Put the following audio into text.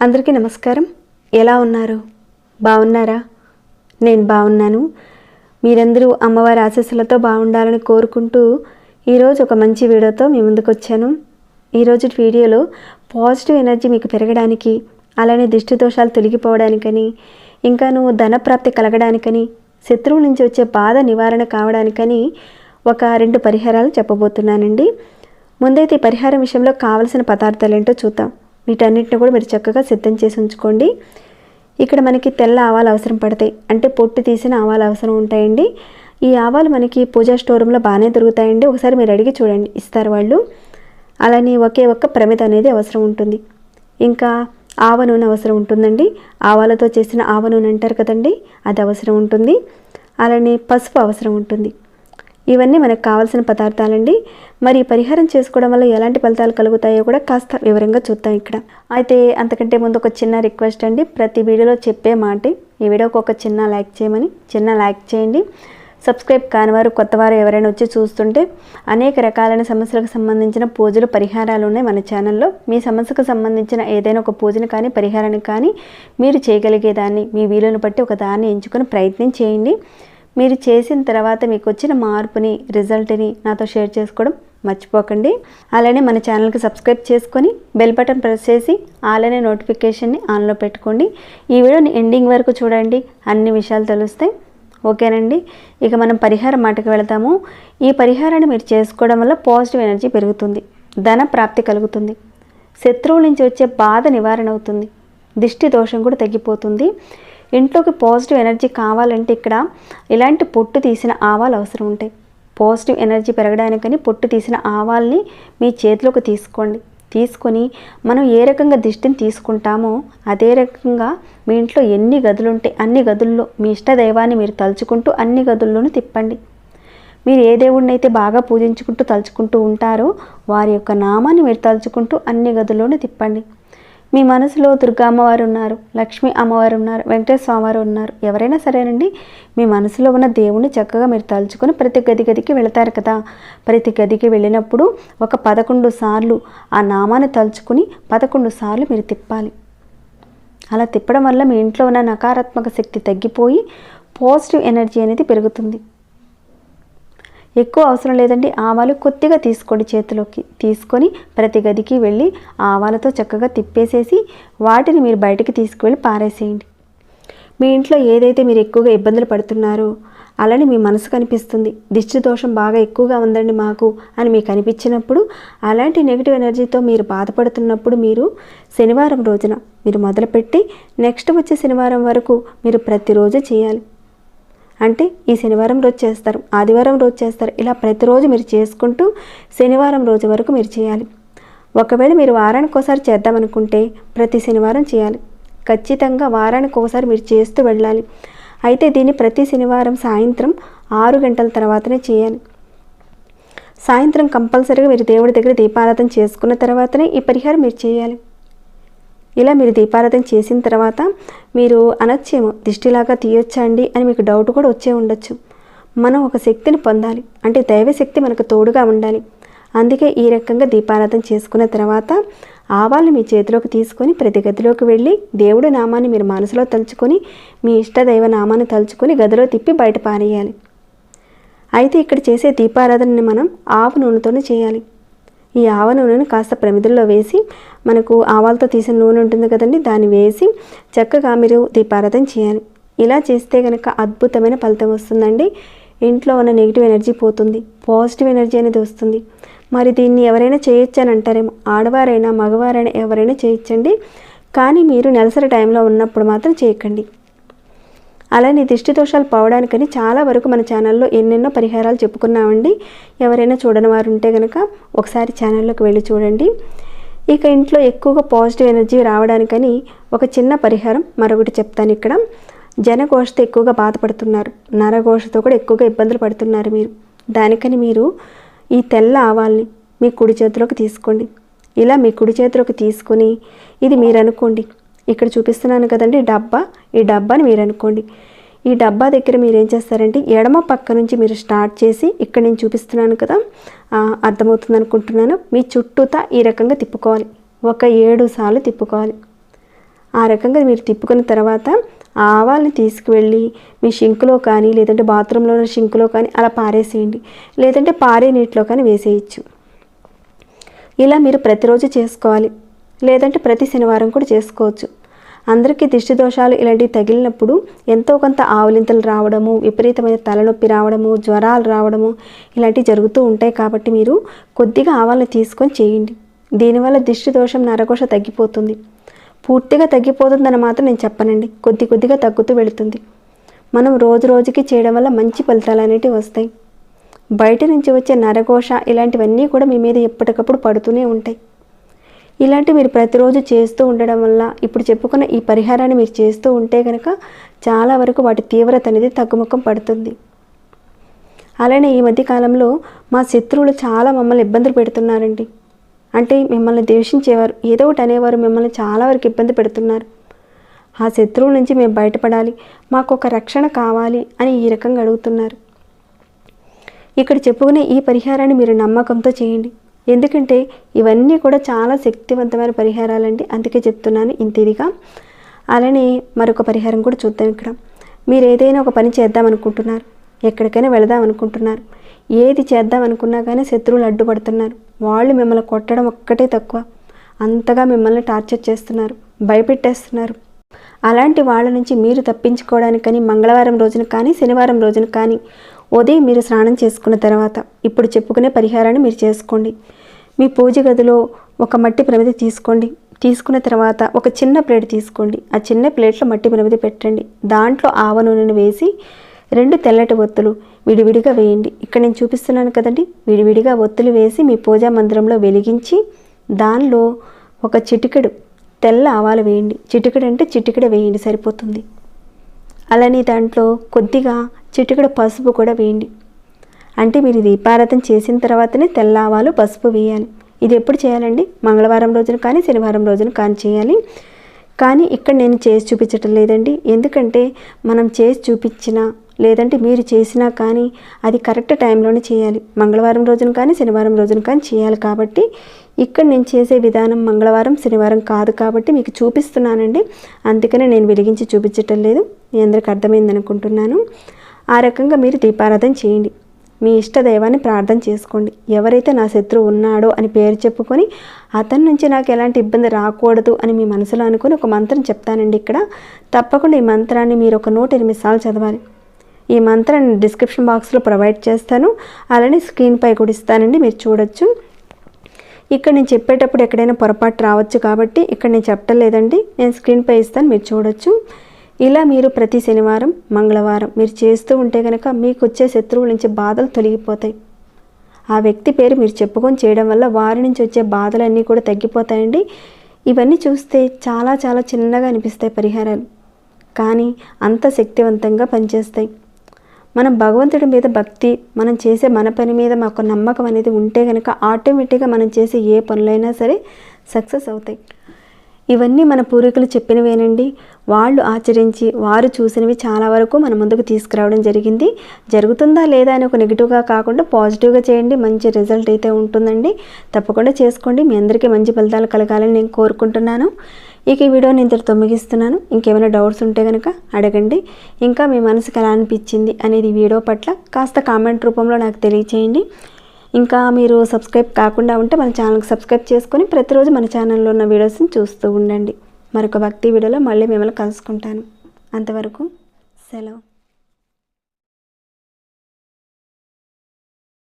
అందరికీ నమస్కారం. ఎలా ఉన్నారు? బాగున్నారా? నేను బాగున్నాను. మీరందరూ అమ్మవారి ఆశీస్సులతో బాగుండాలని కోరుకుంటూ ఈరోజు ఒక మంచి వీడియోతో మీ ముందుకు వచ్చాను. ఈరోజు వీడియోలో పాజిటివ్ ఎనర్జీ మీకు పెరగడానికి, అలానే దిష్టి దోషాలు తొలగిపోవడానికని, ఇంకాను ధనప్రాప్తి కలగడానికని, శత్రువుల నుంచి వచ్చే బాధ నివారణ కావడానికని ఒక 2 పరిహారాలు చెప్పబోతున్నానండి. ముందైతే ఈ పరిహారం విషయంలో కావలసిన పదార్థాలు ఏంటో చూద్దాం. వీటన్నిటిని కూడా మీరు చక్కగా సిద్ధం చేసి ఉంచుకోండి. ఇక్కడ మనకి తెల్ల ఆవాలు అవసరం పడతాయి, అంటే పొట్టు తీసిన ఆవాలు అవసరం ఉంటాయండి. ఈ ఆవాలు మనకి పూజా స్టోర్ రూమ్లో బాగానే దొరుకుతాయండి. ఒకసారి మీరు అడిగి చూడండి, ఇస్తారు వాళ్ళు. అలానే ఒకే ఒక్క ప్రమిద అనేది అవసరం ఉంటుంది. ఇంకా ఆవ నూనె అవసరం ఉంటుందండి. ఆవాలతో చేసిన ఆవ నూనె అంటారు కదండి, అది అవసరం ఉంటుంది. అలానే పసుపు అవసరం ఉంటుంది. ఇవన్నీ మనకు కావాల్సిన పదార్థాలండి. మరి పరిహారం చేసుకోవడం వల్ల ఎలాంటి ఫలితాలు కలుగుతాయో కూడా కాస్త వివరంగా చూద్దాం ఇక్కడ. అయితే అంతకంటే ముందు ఒక చిన్న రిక్వెస్ట్ అండి. ప్రతి వీడియోలో చెప్పే మాట, ఈ వీడియోకి ఒక చిన్న లైక్ చేయమని. చిన్న లైక్ చేయండి. సబ్స్క్రైబ్ కాని వారు, కొత్త వారు ఎవరైనా వచ్చి చూస్తుంటే అనేక రకాలైన సమస్యలకు సంబంధించిన పూజలు, పరిహారాలు ఉన్నాయి మన ఛానల్లో. మీ సమస్యకు సంబంధించిన ఏదైనా ఒక పూజను కానీ, పరిహారాన్ని కానీ మీరు చేయగలిగేదాన్ని, మీ వీలును బట్టి ఒక దాన్ని ఎంచుకొని ప్రయత్నం చేయండి. మీరు చేసిన తర్వాత మీకు వచ్చిన మార్పుని, రిజల్ట్ని నాతో షేర్ చేసుకోవడం మర్చిపోకండి. అలానే మన ఛానల్కి సబ్స్క్రైబ్ చేసుకొని బెల్ బటన్ ప్రెస్ చేసి అలానే నోటిఫికేషన్ని ఆన్లో పెట్టుకోండి. ఈ వీడియోని ఎండింగ్ వరకు చూడండి, అన్ని విషయాలు తెలుస్తాయి. ఓకేనండి. ఇక మనం పరిహారం మాటకు వెళతాము. ఈ పరిహారాన్ని మీరు చేసుకోవడం వల్ల పాజిటివ్ ఎనర్జీ పెరుగుతుంది, ధన ప్రాప్తి కలుగుతుంది, శత్రువుల నుంచి వచ్చే బాధ నివారణ అవుతుంది, దిష్టి దోషం కూడా తగ్గిపోతుంది. ఇంట్లోకి పాజిటివ్ ఎనర్జీ కావాలంటే ఇక్కడ ఇలాంటి పొట్టు తీసిన ఆవాలు అవసరం ఉంటాయి. పాజిటివ్ ఎనర్జీ పెరగడానికని పొట్టు తీసిన ఆవాల్ని మీ చేతిలోకి తీసుకోండి. తీసుకొని మనం ఏ రకంగా దిష్టిని తీసుకుంటామో అదే రకంగా మీ ఇంట్లో ఎన్ని గదులు ఉంటే అన్ని గదుల్లో మీ ఇష్ట దైవాన్ని మీరు తలుచుకుంటూ అన్ని గదుల్లోనూ తిప్పండి. మీరు ఏ దేవుడిని అయితే బాగా పూజించుకుంటూ తలుచుకుంటూ ఉంటారో వారి యొక్క నామాన్ని మీరు తలుచుకుంటూ అన్ని గదుల్లోనూ తిప్పండి. మీ మనసులో దుర్గా అమ్మవారు ఉన్నారు, లక్ష్మీ అమ్మవారు ఉన్నారు, వెంకటేశ్వర స్వామివారు ఉన్నారు, ఎవరైనా సరేనండి. మీ మనసులో ఉన్న దేవుణ్ణి చక్కగా మీరు తలుచుకొని ప్రతి గదికి వెళతారు కదా. ప్రతి గదికి వెళ్ళినప్పుడు ఒక 11 సార్లు ఆ నామాన్ని తలుచుకుని 11 సార్లు మీరు తిప్పాలి. అలా తిప్పడం వల్ల మీ ఇంట్లో ఉన్న నకారాత్మక శక్తి తగ్గిపోయి పాజిటివ్ ఎనర్జీ అనేది పెరుగుతుంది. ఎక్కువ అవసరం లేదండి. ఆవాలు కొద్దిగా తీసుకోండి, చేతిలోకి తీసుకొని ప్రతి గదికి వెళ్ళి ఆవాలతో చక్కగా తిప్పేసేసి వాటిని మీరు బయటికి తీసుకువెళ్ళి పారేసేయండి. మీ ఇంట్లో ఏదైతే మీరు ఎక్కువగా ఇబ్బందులు పడుతున్నారో అలానే మీ మనసు కనిపిస్తుంది, దిష్టి దోషం బాగా ఎక్కువగా ఉందండి మాకు అని మీకు అనిపించినప్పుడు, అలాంటి నెగిటివ్ ఎనర్జీతో మీరు బాధపడుతున్నప్పుడు మీరు శనివారం రోజున మీరు మొదలుపెట్టి నెక్స్ట్ వచ్చే శనివారం వరకు మీరు ప్రతిరోజు చేయాలి. అంటే ఈ శనివారం రోజు చేస్తారు, ఆదివారం రోజు చేస్తారు, ఇలా ప్రతిరోజు మీరు చేసుకుంటూ శనివారం రోజు వరకు మీరు చేయాలి. ఒకవేళ మీరు వారానికి ఒకసారి చేద్దామనుకుంటే ప్రతి శనివారం చేయాలి. ఖచ్చితంగా వారానికి ఒకసారి మీరు చేస్తూ వెళ్ళాలి. అయితే దీన్ని ప్రతి శనివారం సాయంత్రం 6 గంటల తర్వాతనే చేయాలి. సాయంత్రం కంపల్సరీగా మీరు దేవుడి దగ్గర దీపారాధన చేసుకున్న తర్వాతనే ఈ పరిహారం మీరు చేయాలి. ఇలా మీరు దీపారాధన చేసిన తర్వాత మీరు అనొచ్చేమో, దిష్టిలాగా తీయొచ్చా అండి అని మీకు డౌట్ కూడా వచ్చే ఉండొచ్చు. మనం ఒక శక్తిని పొందాలి, అంటే దైవశక్తి మనకు తోడుగా ఉండాలి. అందుకే ఈ రకంగా దీపారాధన చేసుకున్న తర్వాత ఆవాల్ని మీ చేతిలోకి తీసుకొని ప్రతి గదిలోకి వెళ్ళి దేవుడి నామాన్ని మీరు మనసులో తలుచుకొని మీ ఇష్ట దైవ నామాన్ని తలుచుకొని గదిలో తిప్పి బయట పారేయాలి. అయితే ఇక్కడ చేసే దీపారాధనని మనం ఆవు నూనెతోనే చేయాలి. ఈ ఆవ నూనెను కాస్త ప్రమిదల్లో వేసి, మనకు ఆవాలతో తీసిన నూనె ఉంటుంది కదండి, దాన్ని వేసి చక్కగా మీరు దీపారాధన చేయాలి. ఇలా చేస్తే కనుక అద్భుతమైన ఫలితం వస్తుందండి. ఇంట్లో ఉన్న నెగిటివ్ ఎనర్జీ పోతుంది, పాజిటివ్ ఎనర్జీ అనేది వస్తుంది. మరి దీన్ని ఎవరైనా చేయొచ్చు అని అంటారేమో. ఆడవారైనా మగవారైనా ఎవరైనా చేయొచ్చండి. కానీ మీరు నెలసరి టైంలో ఉన్నప్పుడు మాత్రం చేయకండి. అలానే దిష్టి దోషాలు పోవడానికని చాలా వరకు మన ఛానల్లో ఎన్నెన్నో పరిహారాలు చెప్పుకున్నామండి. ఎవరైనా చూడని వారు ఉంటే కనుక ఒకసారి ఛానల్లోకి వెళ్ళి చూడండి. ఇక ఇంట్లో ఎక్కువగా పాజిటివ్ ఎనర్జీ రావడానికని ఒక చిన్న పరిహారం మరొకటి చెప్తాను. ఇక్కడ జనఘోషతో ఎక్కువగా బాధపడుతున్నారు, నరఘోషతో కూడా ఎక్కువగా ఇబ్బందులు పడుతున్నారు మీరు. దానికని మీరు ఈ తెల్ల ఆవాల్ని మీ కుడి చేతిలోకి తీసుకోండి. ఇలా మీ కుడి చేతిలోకి తీసుకొని ఇది మీరు అనుకోండి, ఇక్కడ చూపిస్తున్నాను కదండి డబ్బా, ఈ డబ్బాని మీరు అనుకోండి. ఈ డబ్బా దగ్గర మీరు ఏం చేస్తారంటే ఎడమ పక్క నుంచి మీరు స్టార్ట్ చేసి ఇక్కడ నేను చూపిస్తున్నాను కదా, అర్థమవుతుంది అనుకుంటున్నాను. మీ చుట్టూతా ఈ రకంగా తిప్పుకోవాలి. ఒక 7 సార్లు తిప్పుకోవాలి. ఆ రకంగా మీరు తిప్పుకున్న తర్వాత ఆ ఆవాల్ని తీసుకువెళ్ళి మీ షింకులో కానీ లేదంటే బాత్రూంలో ఉన్న షింకులో కానీ అలా పారేసేయండి. లేదంటే పారే నీటిలో కానీ వేసేయచ్చు. ఇలా మీరు ప్రతిరోజు చేసుకోవాలి. లేదంటే ప్రతి శనివారం కూడా చేసుకోవచ్చు. అందరికీ దిష్టి దోషాలు ఇలాంటివి తగిలినప్పుడు ఎంతో కొంత ఆవులింతలు రావడము, విపరీతమైన తలనొప్పి రావడము, జ్వరాలు రావడము ఇలాంటివి జరుగుతూ ఉంటాయి. కాబట్టి మీరు కొద్దిగా ఆవాలను తీసుకొని చేయండి. దీనివల్ల దిష్టి దోషం, నరఘోష తగ్గిపోతుంది. పూర్తిగా తగ్గిపోతుందని మాత్రం నేను చెప్పనండి. కొద్ది కొద్దిగా తగ్గుతూ వెళుతుంది. మనం రోజు రోజుకి చేయడం వల్ల మంచి ఫలితాలు అనేటివి వస్తాయి. బయట నుంచి వచ్చే నరఘోష ఇలాంటివన్నీ కూడా మీ మీద ఎప్పటికప్పుడు పడుతూనే ఉంటాయి. ఇలాంటి మీరు ప్రతిరోజు చేస్తూ ఉండడం వల్ల ఇప్పుడు చెప్పుకున్న ఈ పరిహారాన్ని మీరు చేస్తూ ఉంటే కనుక చాలా వరకు వాటి తీవ్రత అనేది తగ్గుముఖం పడుతుంది. అలానే ఈ మధ్యకాలంలో మా శత్రువులు చాలా మమ్మల్ని ఇబ్బందులు పెడుతున్నారండి. అంటే మిమ్మల్ని ద్వేషించేవారు, ఏదో ఒకటి అనేవారు, మిమ్మల్ని చాలా వరకు ఇబ్బంది పెడుతున్నారు. ఆ శత్రువుల నుంచి మేము బయటపడాలి, మాకు ఒక రక్షణ కావాలి అని ఈ రకంగా అడుగుతున్నారు. ఇక్కడ చెప్పుకునే ఈ పరిహారాన్ని మీరు నమ్మకంతో చేయండి. ఎందుకంటే ఇవన్నీ కూడా చాలా శక్తివంతమైన పరిహారాలండి. అందుకే చెప్తున్నాను ఇంత ఇదిగా. అలానే మరొక పరిహారం కూడా చూద్దాం. ఇక్కడ మీరు ఏదైనా ఒక పని చేద్దాం అనుకుంటున్నారు, ఎక్కడికైనా వెళదాం అనుకుంటున్నారు, ఏది చేద్దాం అనుకున్నా కానీ శత్రువులు అడ్డుపడుతున్నారు. వాళ్ళు మిమ్మల్ని కొట్టడం ఒక్కటే తక్కువ, అంతగా మిమ్మల్ని టార్చర్ చేస్తున్నారు, భయపెట్టేస్తున్నారు. అలాంటి వాళ్ళ నుంచి మీరు తప్పించుకోవడానికని మంగళవారం రోజున కానీ శనివారం రోజున కానీ ఉదయం మీరు స్నానం చేసుకున్న తర్వాత ఇప్పుడు చెప్పుకునే పరిహారాన్ని మీరు చేసుకోండి. మీ పూజ గదిలో ఒక మట్టి ప్రమిది తీసుకోండి. తీసుకున్న తర్వాత ఒక చిన్న ప్లేట్ తీసుకోండి. ఆ చిన్న ప్లేట్లో మట్టి ప్రమిది పెట్టండి. దాంట్లో ఆవ నూనెను వేసి 2 తెల్లటి ఒత్తులు విడివిడిగా వేయండి. ఇక్కడ నేను చూపిస్తున్నాను కదండి, విడివిడిగా ఒత్తులు వేసి మీ పూజా మందిరంలో వెలిగించి దానిలో ఒక చిటికెడు తెల్ల ఆవాలు వేయండి. చిటికెడు అంటే చిటికెడ వేయండి, సరిపోతుంది. అలానే దాంట్లో కొద్దిగా చిటికెడు పసుపు కూడా వేయండి. అంటే మీరు దీపారాధన చేసిన తర్వాతనే తెల్ల ఆవాలు, పసుపు వేయాలి. ఇది ఎప్పుడు చేయాలండి? మంగళవారం రోజున కానీ శనివారం రోజున కానీ చేయాలి. కానీ ఇక్కడ నేను చేసి చూపించటం లేదండి. ఎందుకంటే మనం చేసి చూపించినా లేదంటే మీరు చేసినా కానీ అది కరెక్ట్ టైంలోనే చేయాలి. మంగళవారం రోజున కానీ శనివారం రోజున కానీ చేయాలి. కాబట్టి ఇక్కడ నేను చేసే విధానం మంగళవారం శనివారం కాదు కాబట్టి మీకు చూపిస్తున్నానండి. అందుకనే నేను వెలిగించి చూపించటం లేదు. మీ అందరికి అర్థమైంది అనుకుంటున్నాను. ఆ రకంగా మీరు దీపారాధన చేయండి. మీ ఇష్ట దైవాన్ని ప్రార్థన చేసుకోండి. ఎవరైతే నా శత్రువు ఉన్నాడో అని పేరు చెప్పుకొని అతని నుంచి నాకు ఎలాంటి ఇబ్బంది రాకూడదు అని మీ మనసులో అనుకుని ఒక మంత్రం చెప్తానండి. ఇక్కడ తప్పకుండా ఈ మంత్రాన్ని మీరు ఒక 108 సార్లు చదవాలి. ఈ మంత్రాన్ని డిస్క్రిప్షన్ బాక్స్లో ప్రొవైడ్ చేస్తాను. అలానే స్క్రీన్పై కూడా ఇస్తానండి, మీరు చూడొచ్చు. ఇక్కడ నేను చెప్పేటప్పుడు ఎక్కడైనా పొరపాటు రావచ్చు కాబట్టి ఇక్కడ నేను చెప్పటం లేదండి. నేను స్క్రీన్పై ఇస్తాను, మీరు చూడొచ్చు. ఇలా మీరు ప్రతి శనివారం మంగళవారం మీరు చేస్తూ ఉంటే కనుక మీకు వచ్చే శత్రువుల నుంచి బాధలు తొలగిపోతాయి. ఆ వ్యక్తి పేరు మీరు చెప్పుకొని చేయడం వల్ల వారి నుంచి వచ్చే బాధలన్నీ కూడా తగ్గిపోతాయండి. ఇవన్నీ చూస్తే చాలా చాలా చిన్నగా అనిపిస్తాయి పరిహారాలు, కానీ అంత శక్తివంతంగా పనిచేస్తాయి. మనం భగవంతుడి మీద భక్తి, మనం చేసే మన పని మీద మాకు నమ్మకం అనేది ఉంటే కనుక ఆటోమేటిక్గా మనం చేసే ఏ పనులైనా సరే సక్సెస్ అవుతాయి. ఇవన్నీ మన పూర్వీకులు చెప్పినవేనండి. వాళ్ళు ఆచరించి వారు చూసినవి చాలా వరకు మన ముందుకు తీసుకురావడం జరిగింది. జరుగుతుందా లేదా అని ఒక నెగిటివ్గా కాకుండా పాజిటివ్గా చేయండి, మంచి రిజల్ట్ అయితే ఉంటుందండి. తప్పకుండా చేసుకోండి. మీ అందరికీ మంచి ఫలితాలు కలగాలని నేను కోరుకుంటున్నాను. ఇక ఈ వీడియోని ఇంతటితో ముగిస్తున్నాను. ఇంకేమైనా డౌట్స్ ఉంటే కనుక అడగండి. ఇంకా మీ మనసుకు ఎలా అనిపించింది అనేది వీడియో పట్ల కాస్త కామెంట్ రూపంలో నాకు తెలియచేయండి. ఇంకా మీరు సబ్స్క్రైబ్ కాకుండా ఉంటే మన ఛానల్కి సబ్స్క్రైబ్ చేసుకొని ప్రతిరోజు మన ఛానల్లో ఉన్న వీడియోస్ని చూస్తూ ఉండండి. మరొక భక్తి వీడియోలో మళ్ళీ మిమ్మల్ని కలుసుకుంటాను. అంతవరకు సెలవు.